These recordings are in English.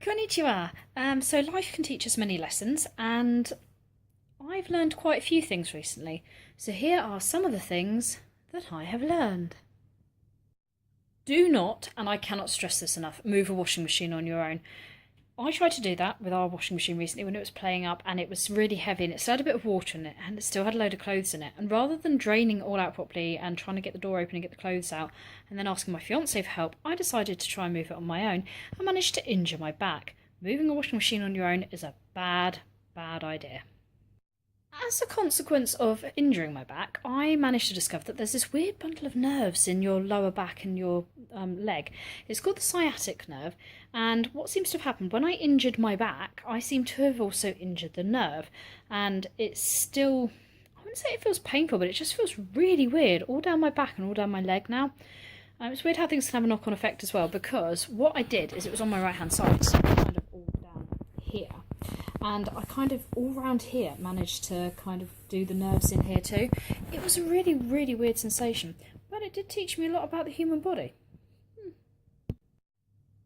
Konnichiwa. So life can teach us many lessons, and I've learned quite a few things recently. So here are some of the things that I have learned. Do not, and I cannot stress this enough, move a washing machine on your own. I tried to do that with our washing machine recently when it was playing up, and it was really heavy and it still had a bit of water in it and it still had a load of clothes in it. And rather than draining it all out properly and trying to get the door open and get the clothes out and then asking my fiance for help, I decided to try and move it on my own and managed to injure my back. Moving a washing machine on your own is a bad idea. As a consequence of injuring my back, I managed to discover that there's this weird bundle of nerves in your lower back and your leg. It's called the sciatic nerve, and what seems to have happened when I injured my back, I seem to have also injured the nerve, and it's still, I wouldn't say it feels painful, but it just feels really weird all down my back and all down my leg now. It's weird how things can have a knock-on effect as well, because what I did is it was on my right hand side, so kind of all down here. And I kind of, all around here, managed to kind of do the nerves in here too. It was a really weird sensation, but it did teach me a lot about the human body.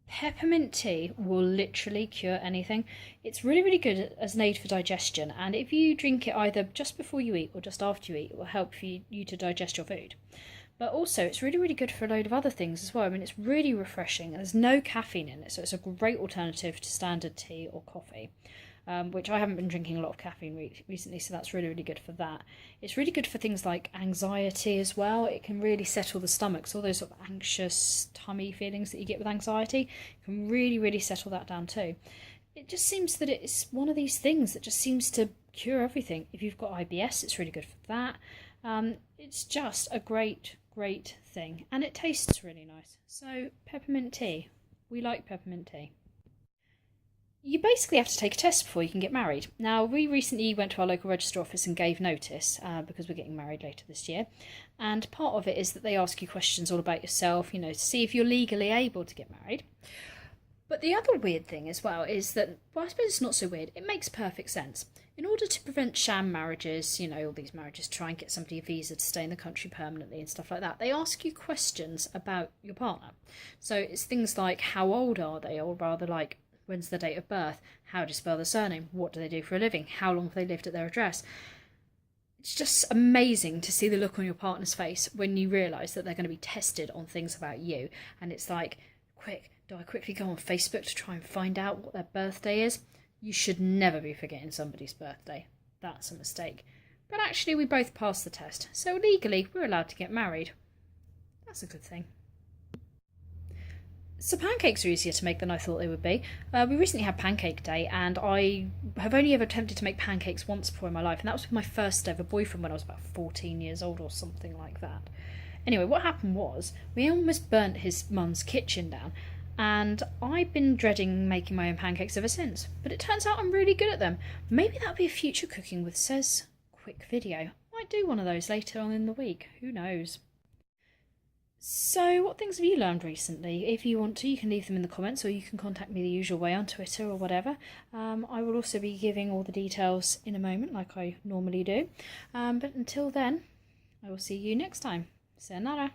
Peppermint tea will literally cure anything. It's really good as an aid for digestion, and if you drink it either just before you eat or just after you eat, it will help you to digest your food. But also, it's really good for a load of other things as well. I mean, it's really refreshing, and there's no caffeine in it, so it's a great alternative to standard tea or coffee. Which I haven't been drinking a lot of caffeine recently, so that's really good for that. It's really good for things like anxiety as well. It can really settle the stomach, so all those sort of anxious tummy feelings that you get with anxiety can really settle that down too. It just seems that it's one of these things that just seems to cure everything. If you've got IBS, it's really good for that. It's just a great thing, and it tastes really nice. So peppermint tea, we like peppermint tea. You basically have to take a test before you can get married. Now, we recently went to our local Registry Office and gave notice because we're getting married later this year. And part of it is that they ask you questions all about yourself, to see if you're legally able to get married. But the other weird thing as well is that, well, I suppose it's not so weird, it makes perfect sense. In order to prevent sham marriages, all these marriages try and get somebody a visa to stay in the country permanently and stuff like that, they ask you questions about your partner. So it's things like, how old are they? Or rather like, when's the date of birth? How do you spell the surname? What do they do for a living? How long have they lived at their address? It's just amazing to see the look on your partner's face when you realise that they're going to be tested on things about you. And it's like, quick, do I quickly go on Facebook to try and find out what their birthday is? You should never be forgetting somebody's birthday. That's a mistake. But actually, we both passed the test. So legally, we're allowed to get married. That's a good thing. So pancakes are easier to make than I thought they would be. We recently had Pancake Day, and I have only ever attempted to make pancakes once before in my life, and that was with my first ever boyfriend when I was about 14 years old or something like that. Anyway, what happened was, we almost burnt his mum's kitchen down, and I've been dreading making my own pancakes ever since. But it turns out I'm really good at them. Maybe that'll be a future Cooking with Says quick video. Might do one of those later on in the week, who knows. So what things have you learned recently? If you want to, you can leave them in the comments, or you can contact me the usual way on Twitter or whatever. I will also be giving all the details in a moment, like I normally do. But until then, I will see you next time. Sayonara.